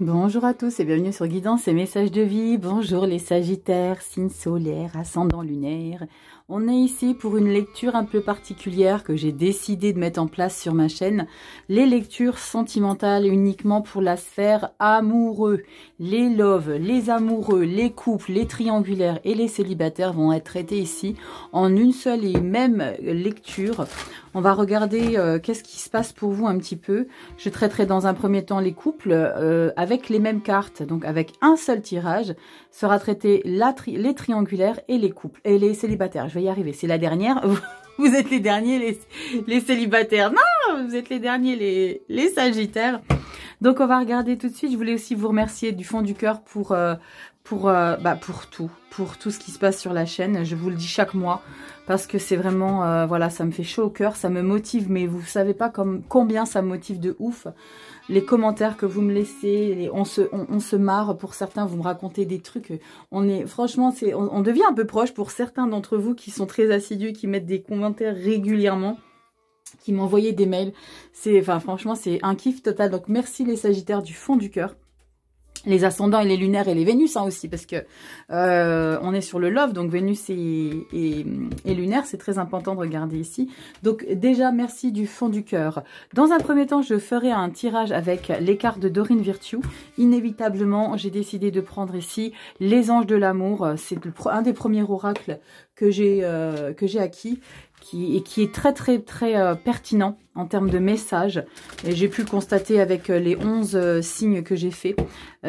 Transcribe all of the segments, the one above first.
Bonjour à tous et bienvenue sur Guidance et Messages de Vie. Bonjour les Sagittaires, signes solaires, ascendant lunaire. On est ici pour une lecture un peu particulière que j'ai décidé de mettre en place sur ma chaîne. Les lectures sentimentales uniquement pour la sphère amoureux. Les loves, les amoureux, les couples, les triangulaires et les célibataires vont être traités ici en une seule et même lecture. On va regarder qu'est-ce qui se passe pour vous un petit peu. Je traiterai dans un premier temps les couples avec les mêmes cartes. Donc avec un seul tirage sera traité les triangulaires et les couples et les célibataires. Je vais y arriver, c'est la dernière. Vous êtes les derniers les célibataires. Non, vous êtes les derniers les sagittaires. Donc on va regarder tout de suite. Je voulais aussi vous remercier du fond du cœur pour tout ce qui se passe sur la chaîne. Je vous le dis chaque mois parce que c'est vraiment, voilà, ça me fait chaud au cœur, ça me motive, mais vous savez pas combien ça me motive de ouf. Les commentaires que vous me laissez, on se marre pour certains, vous me racontez des trucs. Franchement, on devient un peu proche pour certains d'entre vous qui sont très assidus, qui mettent des commentaires régulièrement, qui m'envoyaient des mails. Franchement, c'est un kiff total. Donc merci les Sagittaires du fond du cœur. Les ascendants et les lunaires et les Vénus aussi, parce que on est sur le love, donc Vénus et lunaire, c'est très important de regarder ici. Donc déjà, merci du fond du cœur. Dans un premier temps, je ferai un tirage avec les cartes de Dorine Virtue. Inévitablement, j'ai décidé de prendre ici les anges de l'amour. C'est un des premiers oracles que j'ai acquis. Qui est très pertinent en termes de messages. Et j'ai pu le constater avec les 11 signes que j'ai fait.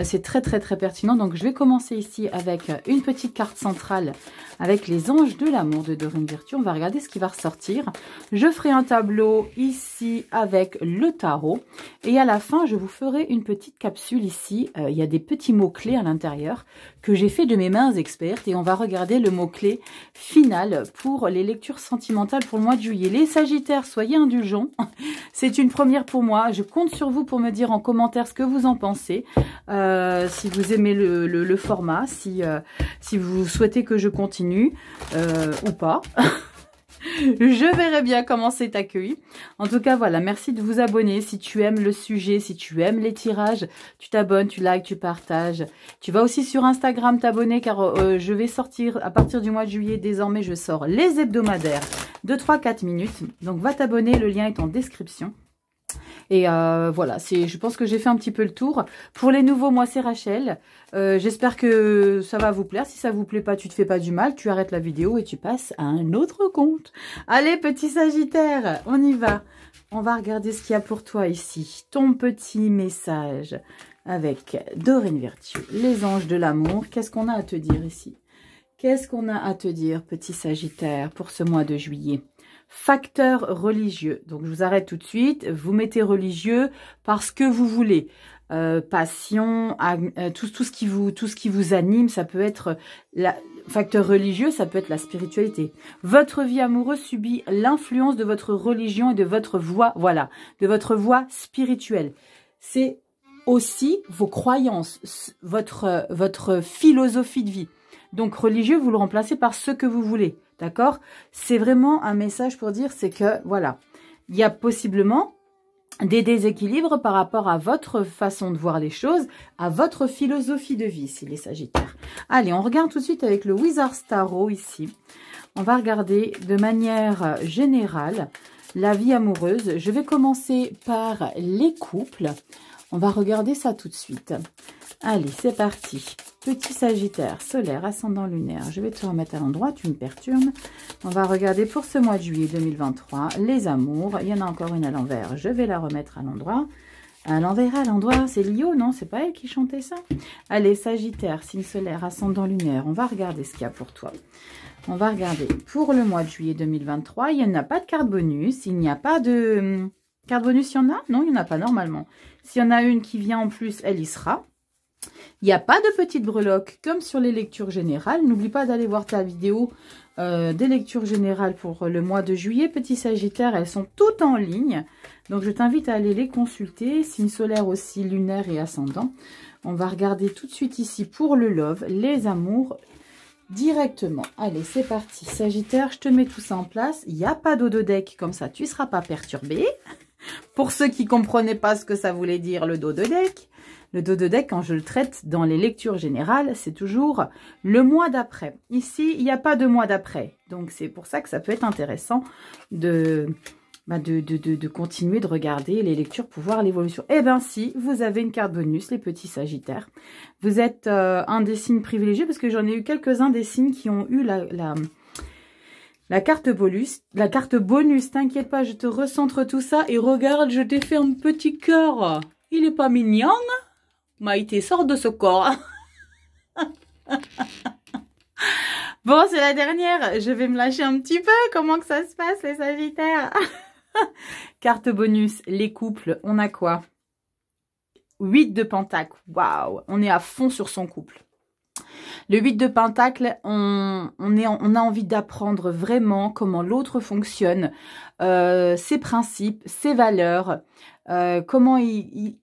C'est très pertinent. Donc je vais commencer ici avec une petite carte centrale avec les anges de l'amour de Dorine Virtue. On va regarder ce qui va ressortir. Je ferai un tableau ici avec le tarot. Et à la fin, je vous ferai une petite capsule ici. Il y a des petits mots-clés à l'intérieur que j'ai fait de mes mains expertes. Et on va regarder le mot-clé final pour les lectures sentimentales pour le mois de juillet. Les Sagittaires, soyez indulgents. C'est une première pour moi. Je compte sur vous pour me dire en commentaire ce que vous en pensez. Si vous aimez le format, si vous souhaitez que je continue ou pas. Je verrai bien comment c'est accueilli. En tout cas, voilà, merci de vous abonner. Si tu aimes le sujet, si tu aimes les tirages, tu t'abonnes, tu likes, tu partages. Tu vas aussi sur Instagram t'abonner car je vais sortir à partir du mois de juillet. Désormais, je sors les hebdomadaires de 3-4 minutes. Donc, va t'abonner. Le lien est en description. Et voilà, je pense que j'ai fait un petit peu le tour. Pour les nouveaux, moi c'est Rachel. J'espère que ça va vous plaire. Si ça vous plaît pas, tu te fais pas du mal. Tu arrêtes la vidéo et tu passes à un autre compte. Allez, petit Sagittaire, on y va. On va regarder ce qu'il y a pour toi ici. Ton petit message avec Dorine Virtue, les anges de l'amour. Qu'est-ce qu'on a à te dire ici? Qu'est-ce qu'on a à te dire, petit Sagittaire, pour ce mois de juillet? Facteur religieux. Donc, je vous arrête tout de suite. Vous mettez religieux parce que vous voulez. Passion, tout ce qui vous anime, ça peut être facteur religieux, ça peut être la spiritualité. Votre vie amoureuse subit l'influence de votre religion et de votre voie, voilà, de votre voie spirituelle. C'est aussi vos croyances, votre philosophie de vie. Donc, religieux, vous le remplacez par ce que vous voulez. D'accord? C'est vraiment un message pour dire, c'est que, voilà, il y a possiblement des déséquilibres par rapport à votre façon de voir les choses, à votre philosophie de vie, si les Sagittaires. Allez, on regarde tout de suite avec le Wizard's Tarot ici. On va regarder de manière générale la vie amoureuse. Je vais commencer par les couples. On va regarder ça tout de suite. Allez, c'est parti. Petit Sagittaire, solaire, ascendant lunaire. Je vais te remettre à l'endroit, tu me perturbes. On va regarder pour ce mois de juillet 2023, les amours. Il y en a encore une à l'envers. Je vais la remettre à l'endroit. À l'envers, à l'endroit, c'est Lio, non? C'est pas elle qui chantait ça? Allez, Sagittaire, signe solaire, ascendant lunaire. On va regarder ce qu'il y a pour toi. On va regarder pour le mois de juillet 2023. Il n'y en a pas de carte bonus. Il n'y a pas de... Carte bonus, il y en a? Non, il n'y en a pas normalement. S'il y en a une qui vient en plus, elle y sera. Il n'y a pas de petite breloque comme sur les lectures générales. N'oublie pas d'aller voir ta vidéo des lectures générales pour le mois de juillet. Petit Sagittaire, elles sont toutes en ligne. Donc, je t'invite à aller les consulter. Signe solaire aussi, lunaire et ascendant. On va regarder tout de suite ici pour le love, les amours directement. Allez, c'est parti. Sagittaire, je te mets tout ça en place. Il n'y a pas d'ododeck, comme ça, tu ne seras pas perturbé. Pour ceux qui ne comprenaient pas ce que ça voulait dire, le dododeck. Le dos de deck, quand je le traite dans les lectures générales, c'est toujours le mois d'après. Ici, il n'y a pas de mois d'après. Donc, c'est pour ça que ça peut être intéressant de continuer de regarder les lectures pour voir l'évolution. Eh bien, si, vous avez une carte bonus, les petits sagittaires. Vous êtes un des signes privilégiés, parce que j'en ai eu quelques-uns des signes qui ont eu la carte bonus. La carte bonus, t'inquiète pas, je te recentre tout ça. Et regarde, je t'ai fait un petit cœur. Il est pas mignon? Maïté, sort de ce corps. Bon, c'est la dernière. Je vais me lâcher un petit peu. Comment que ça se passe, les sagittaires? Carte bonus, les couples. On a quoi? 8 de pentacles. Waouh, on est à fond sur son couple. Le 8 de pentacle, on a envie d'apprendre vraiment comment l'autre fonctionne, ses principes, ses valeurs, comment il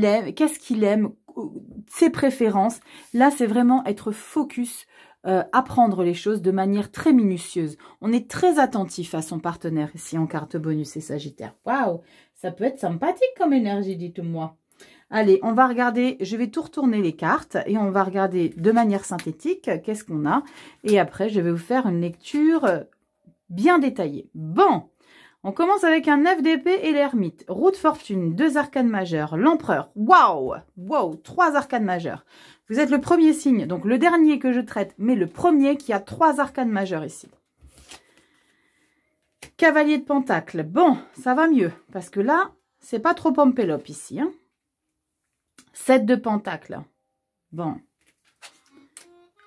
aime, qu'est-ce qu'il aime, ses préférences. Là, c'est vraiment être focus, apprendre les choses de manière très minutieuse. On est très attentif à son partenaire ici en carte bonus et sagittaire. Waouh, ça peut être sympathique comme énergie, dites-moi. Allez, on va regarder, je vais tout retourner les cartes et on va regarder de manière synthétique qu'est-ce qu'on a. Et après, je vais vous faire une lecture bien détaillée. Bon, on commence avec un 9 d'épée et l'ermite. Roue de fortune, 2 arcanes majeures, l'empereur. Waouh, waouh, 3 arcanes majeures. Vous êtes le premier signe, donc le dernier que je traite, mais le premier qui a 3 arcanes majeures ici. Cavalier de pentacle. Bon, ça va mieux parce que là, c'est pas trop pompélope ici, hein. 7 de pentacle. Bon.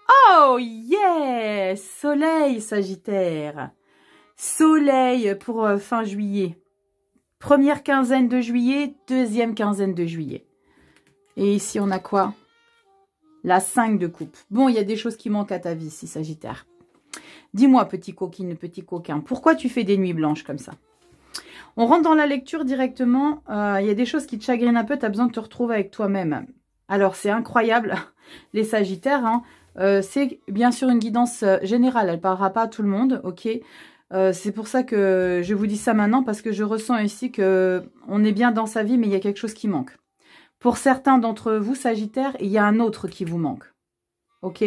Oh, yes! Soleil, sagittaire. Soleil pour fin juillet. Première quinzaine de juillet, deuxième quinzaine de juillet. Et ici, on a quoi? La 5 de coupe. Bon, il y a des choses qui manquent à ta vie ici, sagittaire. Dis-moi, petit coquine, petit coquin, pourquoi tu fais des nuits blanches comme ça? On rentre dans la lecture directement. Il y a des choses qui te chagrinent un peu. Tu as besoin de te retrouver avec toi-même. Alors, c'est incroyable. Les sagittaires, hein, c'est bien sûr une guidance générale. Elle ne parlera pas à tout le monde. Ok. C'est pour ça que je vous dis ça maintenant. Parce que je ressens ici qu'on est bien dans sa vie, mais il y a quelque chose qui manque. Pour certains d'entre vous, sagittaires, il y a un autre qui vous manque. Ok.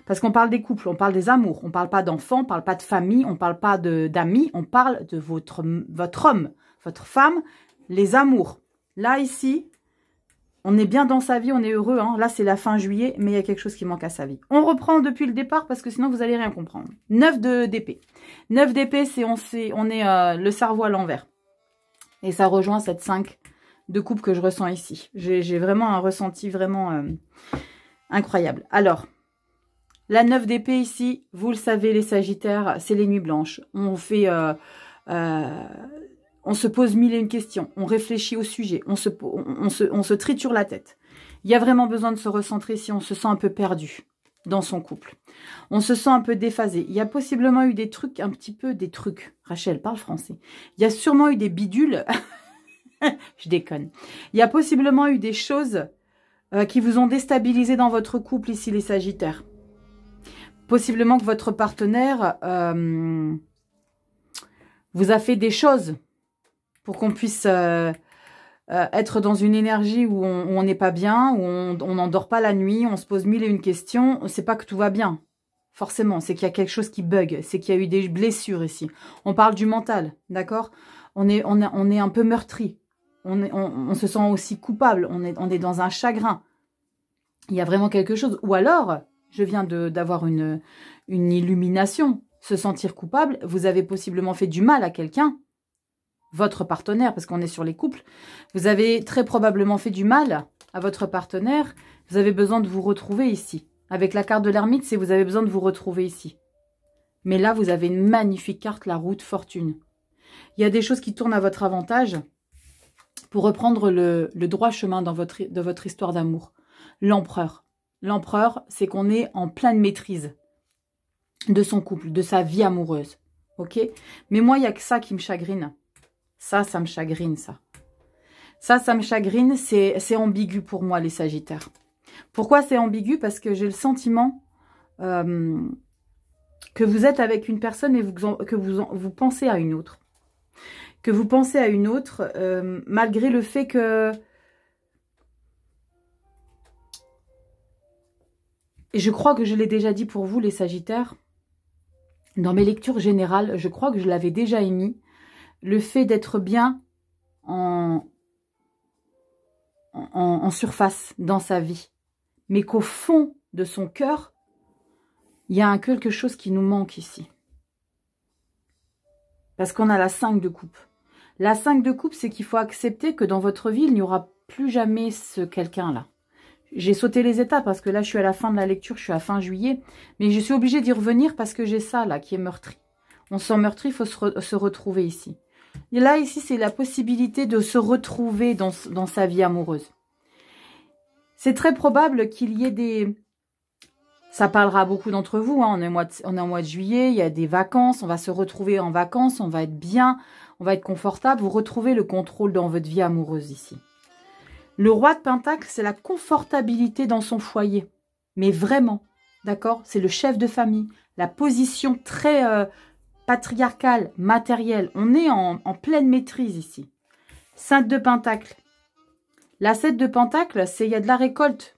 Parce qu'on parle des couples, on parle des amours, on ne parle pas d'enfants, on ne parle pas de famille, on ne parle pas d'amis, on parle de votre homme, votre femme, les amours. Là, ici, on est bien dans sa vie, on est heureux. Hein. Là, c'est la fin juillet, mais il y a quelque chose qui manque à sa vie. On reprend depuis le départ parce que sinon, vous n'allez rien comprendre. 9 d'épée. 9 d'épée, c'est on est le cerveau à l'envers. Et ça rejoint cette 5 de coupe que je ressens ici. J'ai vraiment un ressenti vraiment incroyable. Alors... La 9 d'épée ici, vous le savez les sagittaires, c'est les nuits blanches. On fait, on se pose mille et une questions, on réfléchit au sujet, on se triture la tête. Il y a vraiment besoin de se recentrer si on se sent un peu perdu dans son couple. On se sent un peu déphasé. Il y a possiblement eu des trucs, un petit peu des trucs. Rachel parle français. Il y a sûrement eu des bidules. Je déconne. Il y a possiblement eu des choses qui vous ont déstabilisé dans votre couple ici les sagittaires. Possiblement que votre partenaire vous a fait des choses pour qu'on puisse être dans une énergie où on n'est pas bien, où on n'endort pas la nuit, on se pose mille et une questions. C'est pas que tout va bien, forcément. C'est qu'il y a quelque chose qui bug, c'est qu'il y a eu des blessures ici. On parle du mental, d'accord? On est un peu meurtri. On se sent aussi coupable. On est dans un chagrin. Il y a vraiment quelque chose. Ou alors... Je viens d'avoir une illumination. Se sentir coupable, vous avez possiblement fait du mal à quelqu'un, votre partenaire, parce qu'on est sur les couples. Vous avez très probablement fait du mal à votre partenaire. Vous avez besoin de vous retrouver ici. Avec la carte de l'ermite, c'est vous avez besoin de vous retrouver ici. Mais là, vous avez une magnifique carte, la roue de fortune. Il y a des choses qui tournent à votre avantage pour reprendre le droit chemin de votre histoire d'amour. L'empereur. L'empereur, c'est qu'on est en pleine maîtrise de son couple, de sa vie amoureuse. Ok? Mais moi, il n'y a que ça qui me chagrine. Ça me chagrine, ça. Ça me chagrine, c'est ambigu pour moi, les sagittaires. Pourquoi c'est ambigu? Parce que j'ai le sentiment que vous êtes avec une personne et que vous pensez à une autre. Que vous pensez à une autre, malgré le fait que... Et je crois que je l'ai déjà dit pour vous, les Sagittaires. Dans mes lectures générales, je crois que je l'avais déjà émis. Le fait d'être bien en surface dans sa vie. Mais qu'au fond de son cœur, il y a quelque chose qui nous manque ici. Parce qu'on a la 5 de coupe. La 5 de coupe, c'est qu'il faut accepter que dans votre vie, il n'y aura plus jamais ce quelqu'un-là. J'ai sauté les étapes parce que là, je suis à la fin de la lecture, je suis à fin juillet. Mais je suis obligée d'y revenir parce que j'ai ça, là, qui est meurtri. On sent meurtri, il faut se retrouver ici. Et là, ici, c'est la possibilité de se retrouver dans sa vie amoureuse. C'est très probable qu'il y ait des... Ça parlera à beaucoup d'entre vous, hein. On est en mois de juillet, il y a des vacances, on va se retrouver en vacances, on va être bien, on va être confortable. Vous retrouvez le contrôle dans votre vie amoureuse ici. Le roi de Pentacle, c'est la confortabilité dans son foyer. Mais vraiment, d'accord? C'est le chef de famille. La position très patriarcale, matérielle. On est en pleine maîtrise ici. 5 de Pentacle. La 7 de Pentacle, c'est il y a de la récolte.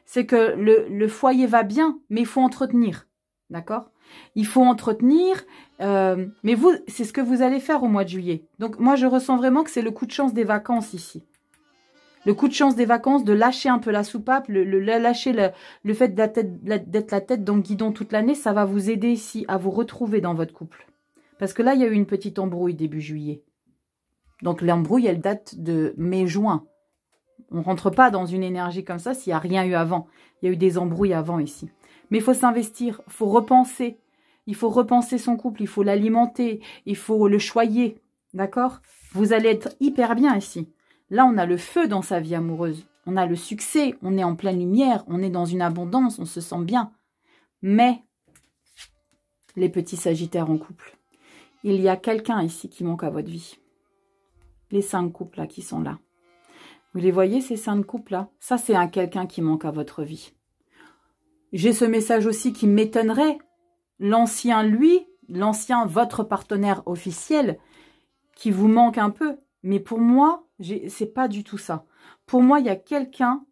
C'est que le foyer va bien, mais il faut entretenir. D'accord? Il faut entretenir. Mais vous, c'est ce que vous allez faire au mois de juillet. Donc moi, je ressens vraiment que c'est le coup de chance des vacances ici. Le coup de chance des vacances, de lâcher un peu la soupape, lâcher le fait d'être la tête dans le guidon toute l'année, ça va vous aider ici à vous retrouver dans votre couple. Parce que là, il y a eu une petite embrouille début juillet. Donc l'embrouille, elle date de mai-juin. On ne rentre pas dans une énergie comme ça s'il n'y a rien eu avant. Il y a eu des embrouilles avant ici. Mais il faut s'investir, il faut repenser. Il faut repenser son couple, il faut l'alimenter, il faut le choyer. D'accord? Vous allez être hyper bien ici. Là, on a le feu dans sa vie amoureuse. On a le succès, on est en pleine lumière, on est dans une abondance, on se sent bien. Mais, les petits Sagittaires en couple, il y a quelqu'un ici qui manque à votre vie. Les 5 couples là qui sont là. Vous les voyez, ces 5 couples-là? Ça, c'est un quelqu'un qui manque à votre vie. J'ai ce message aussi qui m'étonnerait. L'ancien, lui, l'ancien, votre partenaire officiel, qui vous manque un peu. Mais pour moi, c'est pas du tout ça. Pour moi, il y a quelqu'un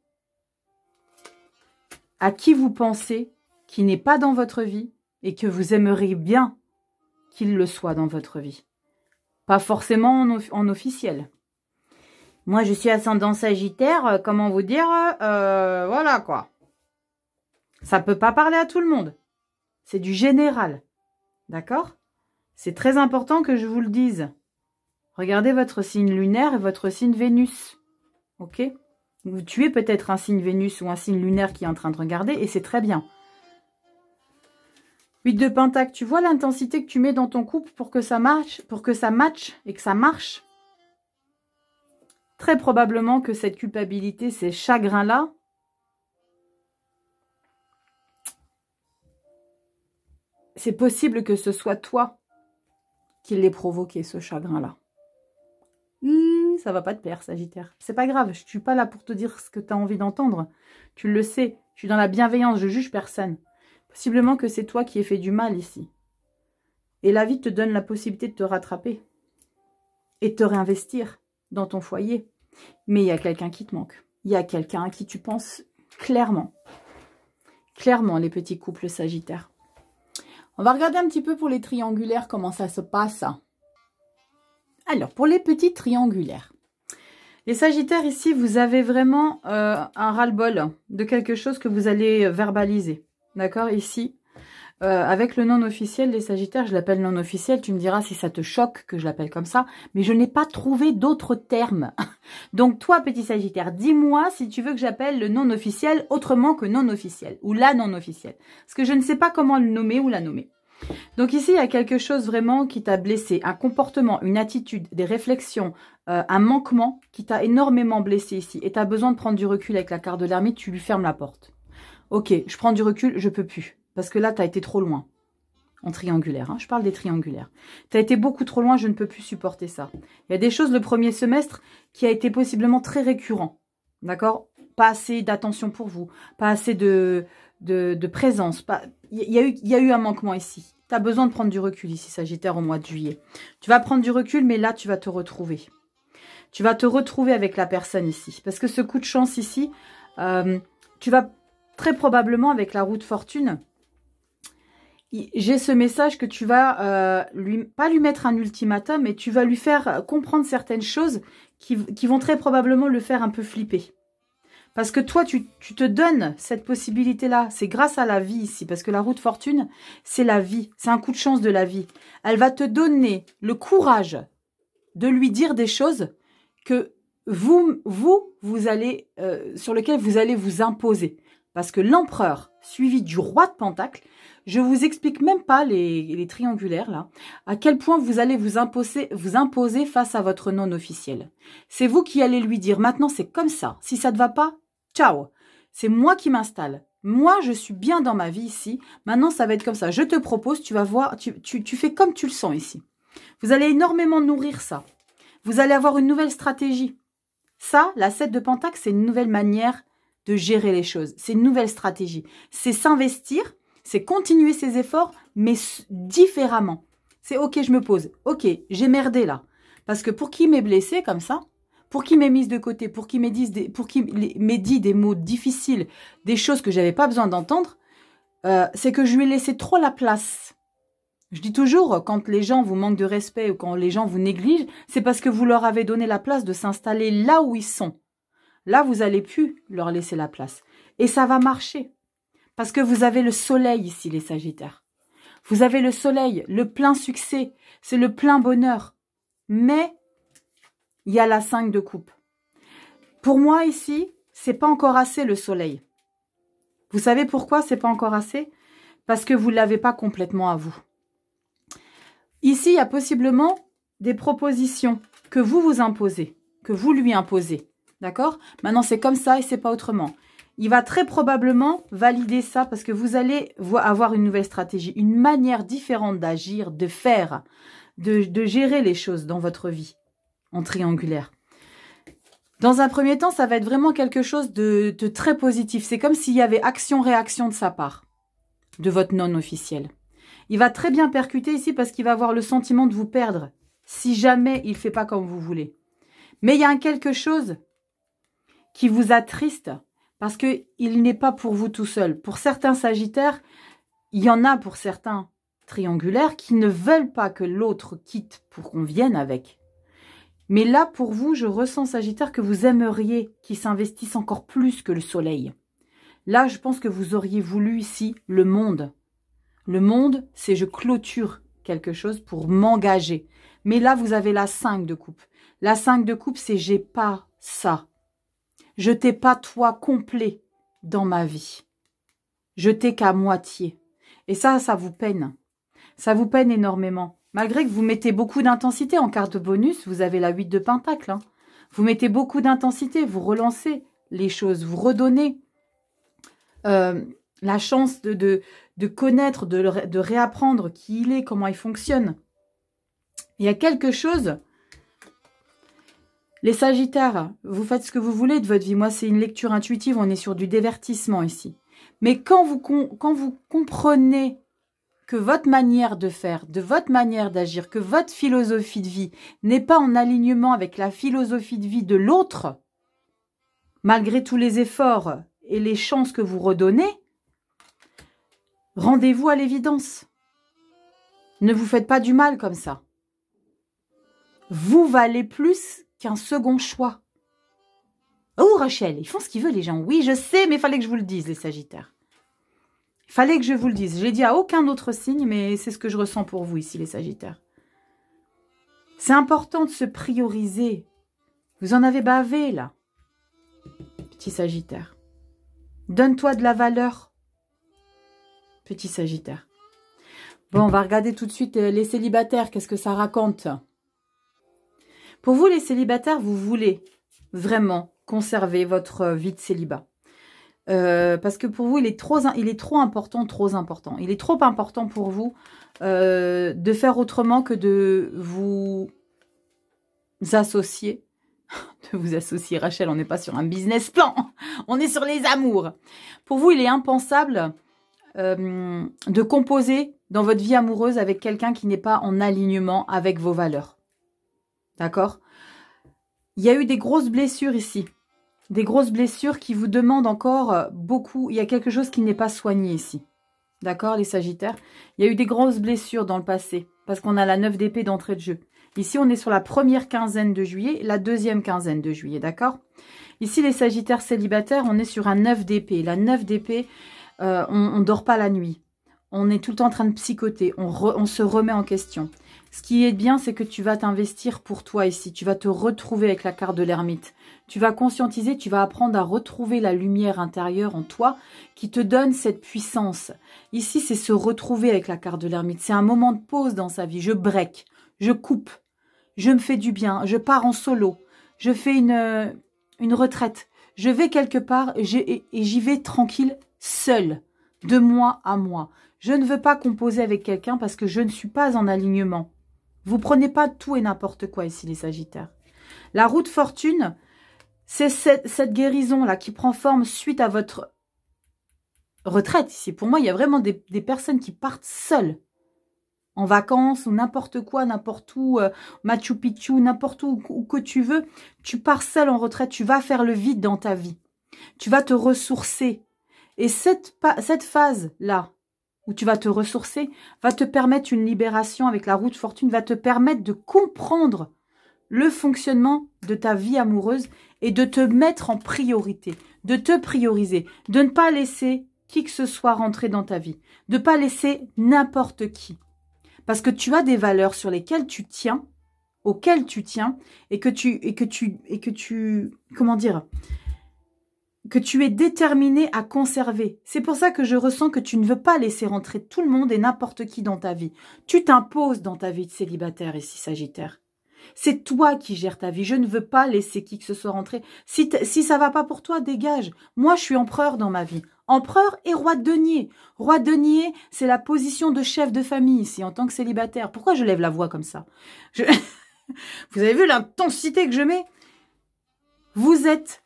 à qui vous pensez, qui n'est pas dans votre vie, et que vous aimeriez bien qu'il le soit dans votre vie. Pas forcément en officiel. Moi, je suis ascendant Sagittaire, comment vous dire, voilà quoi. Ça peut pas parler à tout le monde. C'est du général. D'accord? C'est très important que je vous le dise. Regardez votre signe lunaire et votre signe Vénus. Ok? Vous tuez peut-être un signe Vénus ou un signe lunaire qui est en train de regarder et c'est très bien. 8 de Pentacle, tu vois l'intensité que tu mets dans ton couple pour que ça marche, pour que ça matche et que ça marche? Très probablement que cette culpabilité, ces chagrins-là, c'est possible que ce soit toi qui l'ait provoqué, ce chagrin-là. Ça va pas te plaire, Sagittaire. C'est pas grave, je suis pas là pour te dire ce que tu as envie d'entendre. Tu le sais, je suis dans la bienveillance, je juge personne. Possiblement que c'est toi qui ai fait du mal ici. Et la vie te donne la possibilité de te rattraper. Et de te réinvestir dans ton foyer. Mais il y a quelqu'un qui te manque. Il y a quelqu'un à qui tu penses clairement. Clairement, les petits couples Sagittaires. On va regarder un petit peu pour les triangulaires, comment ça se passe. Alors, pour les petits triangulaires. Les Sagittaires, ici, vous avez vraiment un ras-le-bol de quelque chose que vous allez verbaliser. D'accord? Ici, avec le non officiel, les Sagittaires, je l'appelle non officiel. Tu me diras si ça te choque que je l'appelle comme ça. Mais je n'ai pas trouvé d'autres termes. Donc, toi, petit Sagittaire, dis-moi si tu veux que j'appelle le non officiel autrement que non officiel. Ou la non officielle. Parce que je ne sais pas comment le nommer ou la nommer. Donc ici, il y a quelque chose vraiment qui t'a blessé. Un comportement, une attitude, des réflexions, un manquement qui t'a énormément blessé ici. Et tu as besoin de prendre du recul avec la carte de l'ermite, tu lui fermes la porte. Ok, je prends du recul, je peux plus. Parce que là, tu as été trop loin. En triangulaire, hein, je parle des triangulaires. Tu as été beaucoup trop loin, je ne peux plus supporter ça. Il y a des choses le premier semestre qui a été possiblement très récurrent. D'accord? Pas assez d'attention pour vous, pas assez de présence. Il y a eu un manquement ici. Tu as besoin de prendre du recul ici, Sagittaire, au mois de juillet. Tu vas prendre du recul, mais là, tu vas te retrouver. Tu vas te retrouver avec la personne ici. Parce que ce coup de chance ici, tu vas très probablement avec la roue de fortune, j'ai ce message que tu vas pas lui mettre un ultimatum, mais tu vas lui faire comprendre certaines choses qui vont très probablement le faire un peu flipper. Parce que toi, tu te donnes cette possibilité-là. C'est grâce à la vie ici. Parce que la roue de fortune, c'est la vie. C'est un coup de chance de la vie. Elle va te donner le courage de lui dire des choses que vous allez, sur lesquelles vous allez vous imposer. Parce que l'empereur, suivi du roi de Pentacle, je vous explique même pas les triangulaires là, à quel point vous allez vous imposer face à votre non officiel. C'est vous qui allez lui dire, maintenant c'est comme ça, si ça ne te va pas, ciao. C'est moi qui m'installe. Moi, je suis bien dans ma vie ici. Maintenant, ça va être comme ça. Je te propose, tu vas voir, tu fais comme tu le sens ici. Vous allez énormément nourrir ça. Vous allez avoir une nouvelle stratégie. Ça, la 7 de Pentacle, c'est une nouvelle manière de gérer les choses. C'est une nouvelle stratégie. C'est s'investir, c'est continuer ses efforts, mais différemment. C'est ok, je me pose. Ok, j'ai merdé là. Parce que pour qui m'est blessé comme ça, pour qui m'ait mise de côté, pour qui m'ait dit des mots difficiles, des choses que j'avais pas besoin d'entendre, c'est que je lui ai laissé trop la place. Je dis toujours, quand les gens vous manquent de respect ou quand les gens vous négligent, c'est parce que vous leur avez donné la place de s'installer là où ils sont. Là, vous n'allez plus leur laisser la place. Et ça va marcher. Parce que vous avez le soleil ici, les Sagittaires. Vous avez le soleil, le plein succès, c'est le plein bonheur. Mais il y a la 5 de coupe. Pour moi, ici, c'est pas encore assez le soleil. Vous savez pourquoi c'est pas encore assez? Parce que vous ne l'avez pas complètement à vous. Ici, il y a possiblement des propositions que vous vous imposez, que vous lui imposez. D'accord? Maintenant, c'est comme ça et c'est pas autrement. Il va très probablement valider ça parce que vous allez avoir une nouvelle stratégie, une manière différente d'agir, de faire, de gérer les choses dans votre vie en triangulaire. Dans un premier temps, ça va être vraiment quelque chose de très positif. C'est comme s'il y avait action-réaction de sa part, de votre non officiel. Il va très bien percuter ici parce qu'il va avoir le sentiment de vous perdre si jamais il ne fait pas comme vous voulez. Mais il y a quelque chose qui vous attriste parce qu'il n'est pas pour vous tout seul. Pour certains Sagittaires, il y en a pour certains triangulaires qui ne veulent pas que l'autre quitte pour qu'on vienne avec. Mais là, pour vous, je ressens, Sagittaire, que vous aimeriez qu'il s'investisse encore plus que le soleil. Là, je pense que vous auriez voulu ici le monde. Le monde, c'est je clôture quelque chose pour m'engager. Mais là, vous avez la 5 de coupe. La 5 de coupe, c'est j'ai pas ça. Je t'ai pas toi complet dans ma vie. Je t'ai qu'à moitié. Et ça vous peine. Ça vous peine énormément. Malgré que vous mettez beaucoup d'intensité en carte bonus, vous avez la 8 de Pentacle. Hein. Vous mettez beaucoup d'intensité, vous relancez les choses, vous redonnez la chance de connaître, de réapprendre qui il est, comment il fonctionne. Il y a quelque chose... Les Sagittaires, vous faites ce que vous voulez de votre vie. Moi, c'est une lecture intuitive, on est sur du divertissement ici. Mais quand vous comprenez que votre manière de faire, de votre manière d'agir, que votre philosophie de vie n'est pas en alignement avec la philosophie de vie de l'autre, malgré tous les efforts et les chances que vous redonnez, rendez-vous à l'évidence. Ne vous faites pas du mal comme ça. Vous valez plus qu'un second choix. Oh Rachel, ils font ce qu'ils veulent les gens. Oui, je sais, mais il fallait que je vous le dise, les Sagittaires. Il fallait que je vous le dise. Je l'ai dit à aucun autre signe, mais c'est ce que je ressens pour vous ici, les Sagittaires. C'est important de se prioriser. Vous en avez bavé, là. Petit Sagittaire. Donne-toi de la valeur. Petit Sagittaire. Bon, on va regarder tout de suite les célibataires. Qu'est-ce que ça raconte ? Pour vous, les célibataires, vous voulez vraiment conserver votre vie de célibat. Parce que pour vous, il est trop important. Il est trop important pour vous de faire autrement que de vous associer. De vous associer, Rachel, on n'est pas sur un business plan. On est sur les amours. Pour vous, il est impensable de composer dans votre vie amoureuse avec quelqu'un qui n'est pas en alignement avec vos valeurs. D'accord? Il y a eu des grosses blessures ici. Des grosses blessures qui vous demandent encore beaucoup. Il y a quelque chose qui n'est pas soigné ici. D'accord, les Sagittaires? Il y a eu des grosses blessures dans le passé. Parce qu'on a la 9 d'épée d'entrée de jeu. Ici, on est sur la première quinzaine de juillet, la deuxième quinzaine de juillet, d'accord? Ici, les Sagittaires célibataires, on est sur un 9 d'épée. La 9 d'épée, on ne dort pas la nuit. On est tout le temps en train de psychoter. On se remet en question. Ce qui est bien, c'est que tu vas t'investir pour toi ici. Tu vas te retrouver avec la carte de l'ermite. Tu vas conscientiser, tu vas apprendre à retrouver la lumière intérieure en toi qui te donne cette puissance. Ici, c'est se retrouver avec la carte de l'ermite. C'est un moment de pause dans sa vie. Je break, je coupe, je me fais du bien, je pars en solo, je fais une retraite. Je vais quelque part et j'y vais tranquille, seule, de moi à moi. Je ne veux pas composer avec quelqu'un parce que je ne suis pas en alignement. Vous prenez pas tout et n'importe quoi ici, les Sagittaires. La roue de fortune, c'est cette guérison-là qui prend forme suite à votre retraite ici. Pour moi, il y a vraiment des personnes qui partent seules, en vacances ou n'importe quoi, n'importe où, Machu Picchu, n'importe où que tu veux. Tu pars seule en retraite, tu vas faire le vide dans ta vie. Tu vas te ressourcer. Et cette phase-là, où tu vas te ressourcer, va te permettre une libération avec la roue de fortune, va te permettre de comprendre le fonctionnement de ta vie amoureuse et de te mettre en priorité, de te prioriser, de ne pas laisser qui que ce soit rentrer dans ta vie, de ne pas laisser n'importe qui. Parce que tu as des valeurs sur lesquelles tu tiens, auxquelles tu tiens, et que tu comment dire, que tu es déterminé à conserver. C'est pour ça que je ressens que tu ne veux pas laisser rentrer tout le monde et n'importe qui dans ta vie. Tu t'imposes dans ta vie de célibataire ici, Sagittaire. C'est toi qui gères ta vie. Je ne veux pas laisser qui que ce soit rentrer. Si ça va pas pour toi, dégage. Moi, je suis empereur dans ma vie. Empereur et roi de denier. Roi de denier, c'est la position de chef de famille ici, en tant que célibataire. Pourquoi je lève la voix comme ça? Vous avez vu l'intensité que je mets? Vous êtes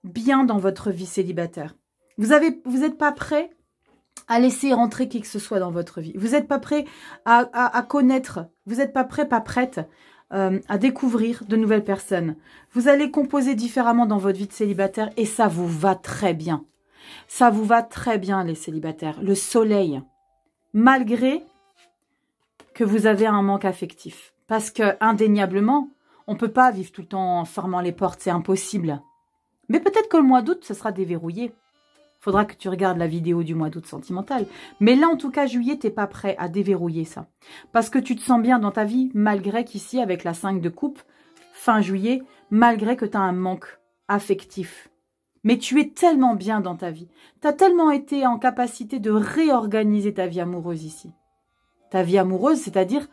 bien dans votre vie célibataire. Vous n'êtes pas prêt à laisser rentrer qui que ce soit dans votre vie. Vous n'êtes pas prêt à connaître. Vous n'êtes pas prêt, pas prête à découvrir de nouvelles personnes. Vous allez composer différemment dans votre vie de célibataire et ça vous va très bien. Ça vous va très bien, les célibataires. Le soleil, malgré que vous avez un manque affectif. Parce que, indéniablement, on ne peut pas vivre tout le temps en fermant les portes, c'est impossible. Mais peut-être que le mois d'août, ce sera déverrouillé. Faudra que tu regardes la vidéo du mois d'août sentimental. Mais là, en tout cas, juillet, t'es pas prêt à déverrouiller ça. Parce que tu te sens bien dans ta vie, malgré qu'ici, avec la 5 de coupe, fin juillet, malgré que tu as un manque affectif. Mais tu es tellement bien dans ta vie. Tu as tellement été en capacité de réorganiser ta vie amoureuse ici. Ta vie amoureuse, c'est-à-dire,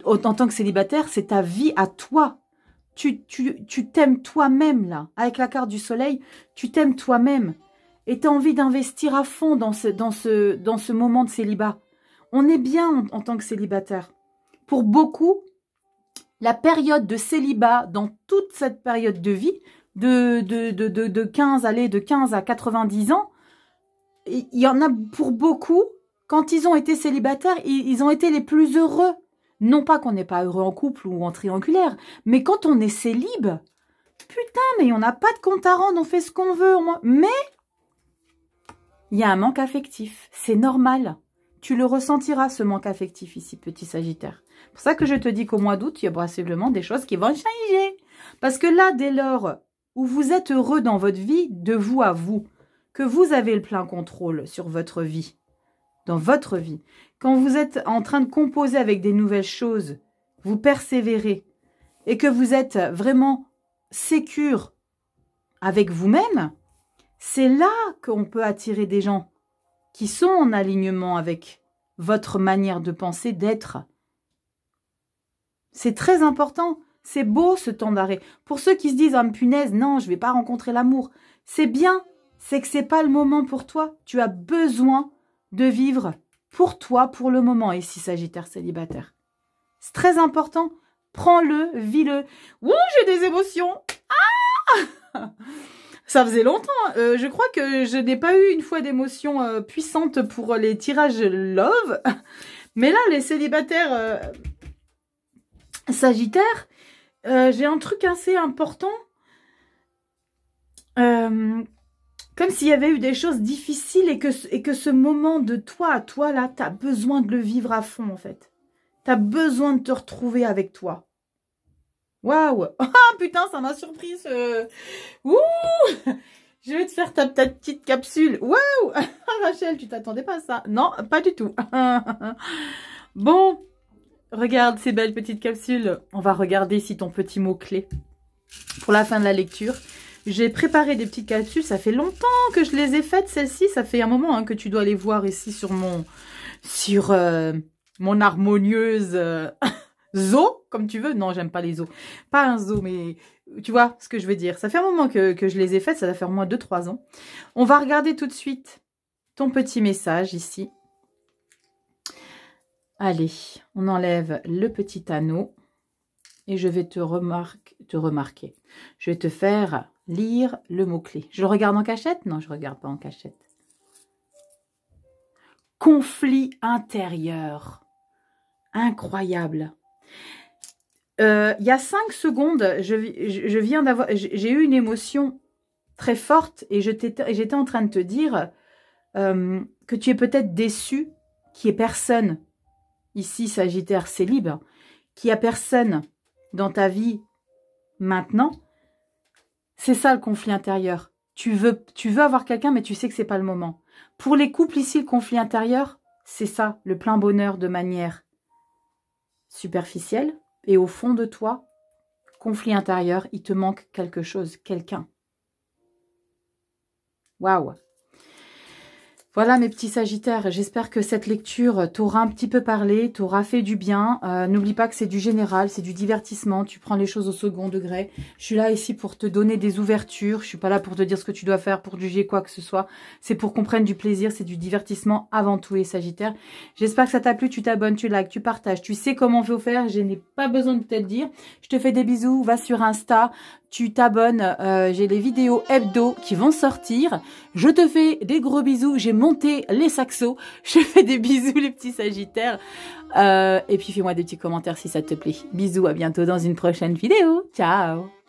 en tant que célibataire, c'est ta vie à toi. Tu t'aimes toi-même, là. Avec la carte du soleil, tu t'aimes toi-même. Et tu as envie d'investir à fond dans ce moment de célibat. On est bien en tant que célibataire. Pour beaucoup, la période de célibat, dans toute cette période de vie, de 15 à 90 ans, il y en a pour beaucoup, quand ils ont été célibataires, ils ont été les plus heureux. Non pas qu'on n'est pas heureux en couple ou en triangulaire, mais quand on est célib, putain, mais on n'a pas de compte à rendre, on fait ce qu'on veut. Mais il y a un manque affectif, c'est normal. Tu le ressentiras, ce manque affectif ici, petit Sagittaire. C'est pour ça que je te dis qu'au mois d'août, il y a possiblement des choses qui vont changer. Parce que là, dès lors où vous êtes heureux dans votre vie, de vous à vous, que vous avez le plein contrôle sur votre vie, dans votre vie, quand vous êtes en train de composer avec des nouvelles choses, vous persévérez et que vous êtes vraiment sécure avec vous-même, c'est là qu'on peut attirer des gens qui sont en alignement avec votre manière de penser, d'être. C'est très important. C'est beau ce temps d'arrêt. Pour ceux qui se disent « Ah, punaise, non, je ne vais pas rencontrer l'amour », c'est bien. C'est que ce n'est pas le moment pour toi. Tu as besoin de vivre pour toi, pour le moment, ici, Sagittaire célibataire. C'est très important. Prends-le, vis-le. Ouh, j'ai des émotions. Ah ça faisait longtemps. Je crois que je n'ai pas eu une fois d'émotion puissante pour les tirages love. Mais là, les célibataires Sagittaires, j'ai un truc assez important. comme s'il y avait eu des choses difficiles et que ce moment de toi à toi, là, tu as besoin de le vivre à fond, en fait. Tu as besoin de te retrouver avec toi. Waouh! Oh putain, ça m'a surprise. Ouh! Je vais te faire ta petite capsule. Waouh! Rachel, tu t'attendais pas à ça? Non, pas du tout. Bon, regarde ces belles petites capsules. On va regarder si ton petit mot-clé pour la fin de la lecture. J'ai préparé des petites capsules. Ça fait longtemps que je les ai faites, celles-ci. Ça fait un moment hein, que tu dois les voir ici sur mon harmonieuse zoo, comme tu veux. Non, j'aime pas les zoos. Pas un zoo, mais tu vois ce que je veux dire. Ça fait un moment que je les ai faites. Ça va faire au moins 2-3 ans. On va regarder tout de suite ton petit message ici. Allez, on enlève le petit anneau. Et je vais te remarquer. Je vais te faire lire le mot-clé. Je le regarde en cachette? Non, je ne regarde pas en cachette. Conflit intérieur. Incroyable. Il y a 5 secondes, je viens d'avoir... J'ai eu une émotion très forte et j'étais en train de te dire que tu es peut-être déçu qu'il n'y ait personne. Ici, Sagittaire, c'est libre. Qu'il n'y a personne dans ta vie maintenant. C'est ça le conflit intérieur. Tu veux avoir quelqu'un, mais tu sais que c'est pas le moment. Pour les couples ici, le conflit intérieur, c'est ça, le plein bonheur de manière superficielle. Et au fond de toi, conflit intérieur, il te manque quelque chose, quelqu'un. Waouh! Voilà mes petits Sagittaires, j'espère que cette lecture t'aura un petit peu parlé, t'aura fait du bien. N'oublie pas que c'est du général, c'est du divertissement, tu prends les choses au second degré. Je suis là ici pour te donner des ouvertures, je suis pas là pour te dire ce que tu dois faire, pour juger quoi que ce soit. C'est pour qu'on prenne du plaisir, c'est du divertissement avant tout les Sagittaires. J'espère que ça t'a plu, tu t'abonnes, tu likes, tu partages, tu sais comment faut faire, je n'ai pas besoin de te le dire. Je te fais des bisous, va sur Insta, tu t'abonnes, j'ai les vidéos hebdo qui vont sortir. Je te fais des gros bisous, j'ai monté les saxos. Je fais des bisous les petits Sagittaires. Et puis fais-moi des petits commentaires si ça te plaît. Bisous, à bientôt dans une prochaine vidéo. Ciao!